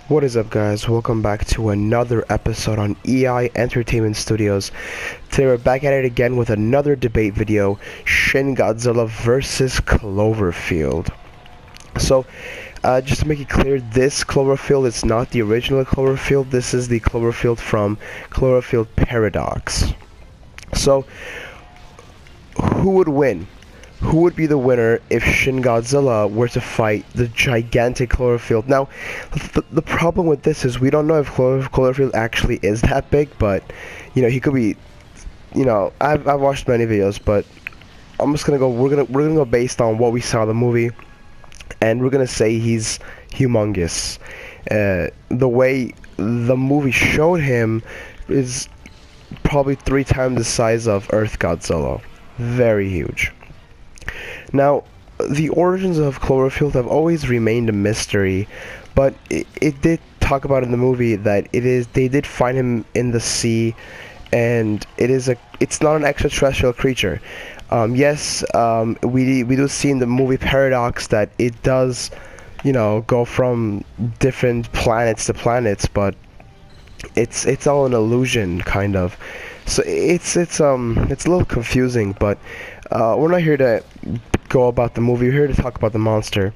What is up, guys? Welcome back to another episode on EI Entertainment Studios. Today we're back at it again with another debate video, Shin Godzilla versus Cloverfield. So, just to make it clear, this Cloverfield is not the original Cloverfield. This is the Cloverfield from Cloverfield Paradox. So, who would win? Who would be the winner if Shin Godzilla were to fight the gigantic Cloverfield? Now, the problem with this is we don't know if Cloverfield actually is that big, but, you know, he could be, you know, I've watched many videos, but I'm just gonna go, we're gonna go based on what we saw in the movie, and we're gonna say he's humongous. The way the movie showed him is probably 3 times the size of Earth Godzilla. Very huge. Now, the origins of Cloverfield have always remained a mystery, but it did talk about in the movie that they did find him in the sea, and it's not an extraterrestrial creature. Yes, we do see in the movie Paradox that it does, you know, go from different planets to planets, but it's all an illusion, kind of. So it's a little confusing, but we're not here to go about the movie. We're here to talk about the monster.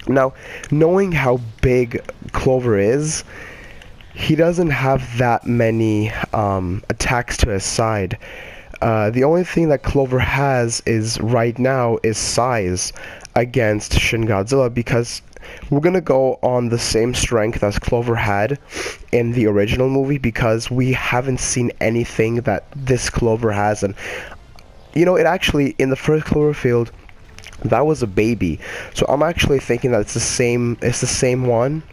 Now, knowing how big Clover is, he doesn't have that many attacks to his side. The only thing that Clover has is right now is size against Shin Godzilla, because we're gonna go on the same strength as Clover had in the original movie, because we haven't seen anything that this Clover has. And you know, it actually, in the first Cloverfield, that was a baby, so I'm actually thinking that it's the same one.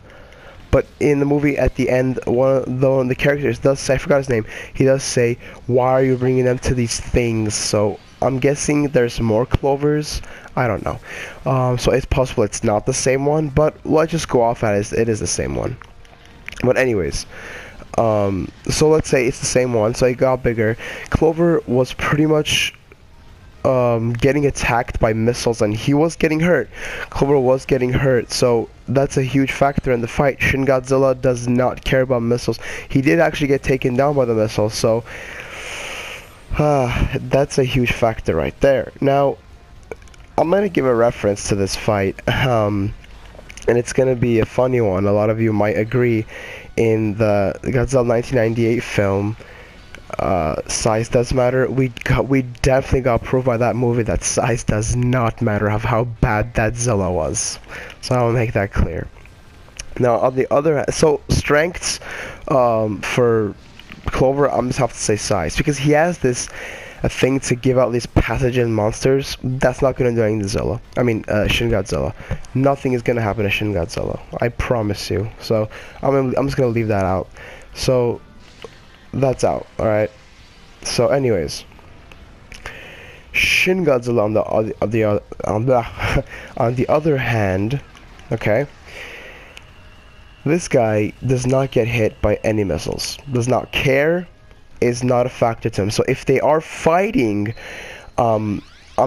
But in the movie, at the end, one of the characters does say, I forgot his name, he does say, why are you bringing them to these things? So I'm guessing there's more Clovers. I don't know. So it's possible it's not the same one, but let's just go off at it is the same one. But anyways, so let's say it's the same one, so it got bigger. Clover was pretty much getting attacked by missiles, and he was getting hurt. Clover was getting hurt, so that's a huge factor in the fight. Shin Godzilla does not care about missiles. He did actually get taken down by the missiles, so that's a huge factor right there. Now, I'm gonna give a reference to this fight, and it's gonna be a funny one. A lot of you might agree. In the Godzilla 1998 film, size does matter. We definitely got proved by that movie that size does not matter, of how bad that Zilla was. So I'll make that clear. Now, on the other hand, so strengths for Clover, I'm just have to say size, because he has a thing to give out these pathogen monsters. That's not gonna do anything to Zilla. I mean, Shin Godzilla. Nothing is gonna happen to Shin Godzilla. I promise you. So I'm just gonna leave that out. So that's out. All right. So, anyways, Shin Godzilla on the other hand, okay, this guy does not get hit by any missiles. Does not care. Is not a factor to him. So if they are fighting, I'm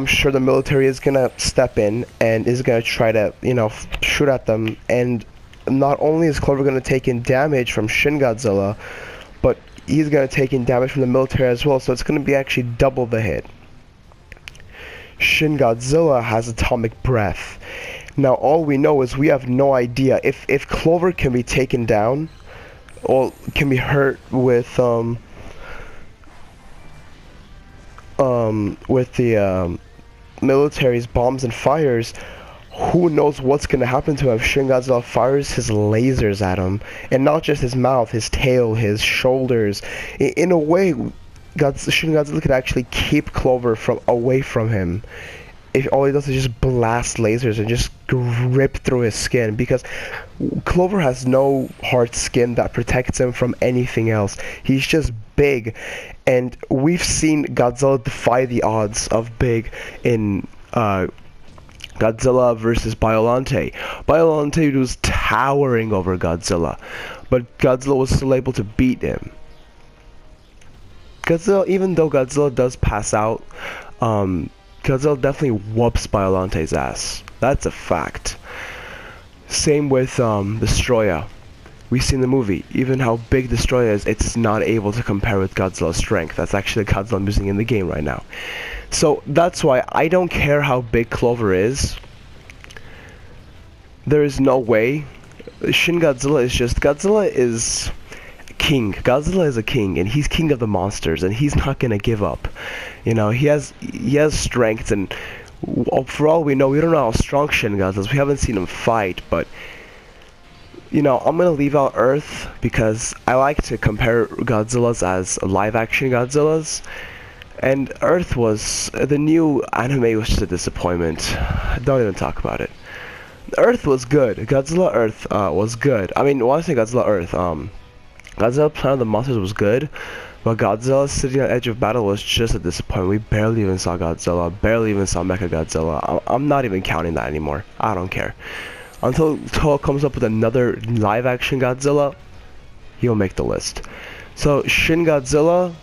sure the military is gonna step in and is gonna try to, you know, shoot at them. And not only is Clover gonna take in damage from Shin Godzilla, but he's gonna take in damage from the military as well. So it's gonna be actually double the hit. Shin Godzilla has atomic breath. Now all we know is we have no idea if Clover can be taken down or can be hurt with the military's bombs and fires. Who knows what's gonna happen to him if Shin Godzilla fires his lasers at him, and not just his mouth, his tail, his shoulders. In a way, Shin Godzilla could actually keep Clover away from him if all he does is just blast lasers and just rip through his skin, because Clover has no hard skin that protects him from anything else. He's just big, and we've seen Godzilla defy the odds of big in Godzilla versus Biollante. Biollante was towering over Godzilla, but Godzilla was still able to beat him. Godzilla, even though Godzilla does pass out, Godzilla definitely whoops Biollante's ass. That's a fact. Same with Destroya. We see in the movie, even how big Destroyer is, it's not able to compare with Godzilla's strength. That's actually the Godzilla I'm using in the game right now. So that's why I don't care how big Clover is. There is no way. Shin Godzilla is just... Godzilla is king. Godzilla is a king, and he's king of the monsters, and he's not gonna give up. You know, he has strength, and for all we know, we don't know how strong Shin Godzilla is. We haven't seen him fight, but... You know, I'm gonna leave out Earth because I like to compare Godzillas as live-action Godzillas. And Earth was... the new anime was just a disappointment. Don't even talk about it. Earth was good. Godzilla Earth was good. I mean, when I say Godzilla Earth, Godzilla Planet of the Monsters was good, but Godzilla Sitting on Edge of Battle was just a disappointment. We barely even saw Godzilla, barely even saw Mechagodzilla. I'm not even counting that anymore. I don't care. Until Toho comes up with another live-action Godzilla, he'll make the list. So, Shin Godzilla,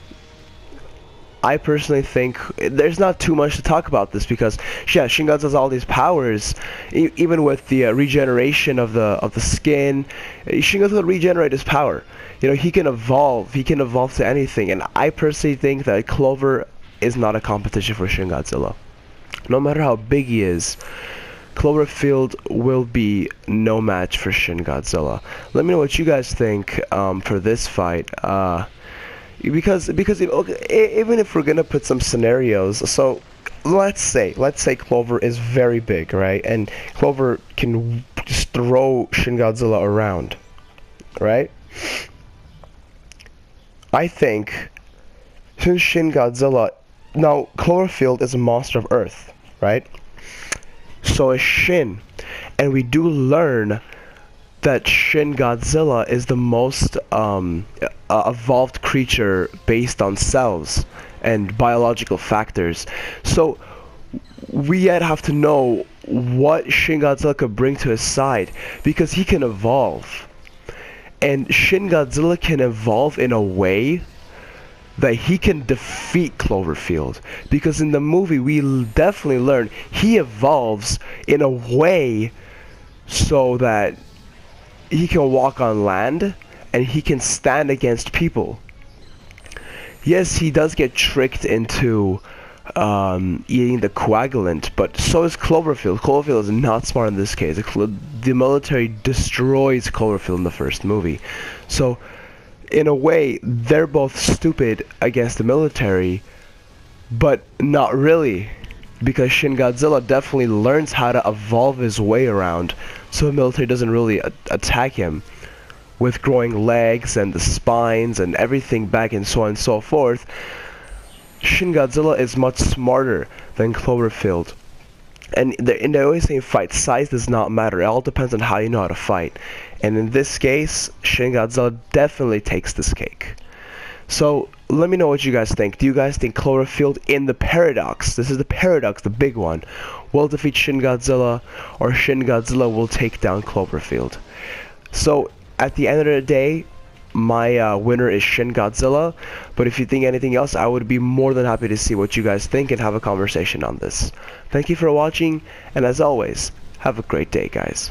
I personally think there's not too much to talk about this because, yeah, Shin Godzilla has all these powers. Even with the regeneration of the skin, Shin Godzilla regenerate his power. You know, he can evolve. He can evolve to anything. And I personally think that Clover is not a competition for Shin Godzilla. No matter how big he is, Cloverfield will be no match for Shin Godzilla. Let me know what you guys think for this fight. Because even if we're gonna put some scenarios, so let's say Clover is very big, right? And Clover can just throw Shin Godzilla around, right? I think since Shin Godzilla, now Cloverfield is a monster of Earth, right? So is Shin, and we do learn that Shin Godzilla is the most evolved creature based on cells and biological factors. So we yet have to know what Shin Godzilla could bring to his side, because he can evolve. And Shin Godzilla can evolve in a way that he can defeat Cloverfield, because in the movie we definitely learn he evolves in a way so that he can walk on land and he can stand against people. Yes, he does get tricked into eating the coagulant, but so is Cloverfield. Cloverfield is not smart in this case. The military destroys Cloverfield in the first movie. So in a way, they're both stupid against the military, but not really, because Shin Godzilla definitely learns how to evolve his way around, so the military doesn't really attack him with growing legs and the spines and everything back and so on and so forth. Shin Godzilla is much smarter than Cloverfield. And they always say fight size does not matter. It all depends on how you know how to fight. And in this case, Shin Godzilla definitely takes this cake. So let me know what you guys think. Do you guys think Cloverfield in the paradox, this is the paradox, the big one, will defeat Shin Godzilla, or Shin Godzilla will take down Cloverfield? So at the end of the day, my winner is Shin Godzilla, but if you think anything else, I would be more than happy to see what you guys think and have a conversation on this. Thank you for watching, and as always, have a great day, guys.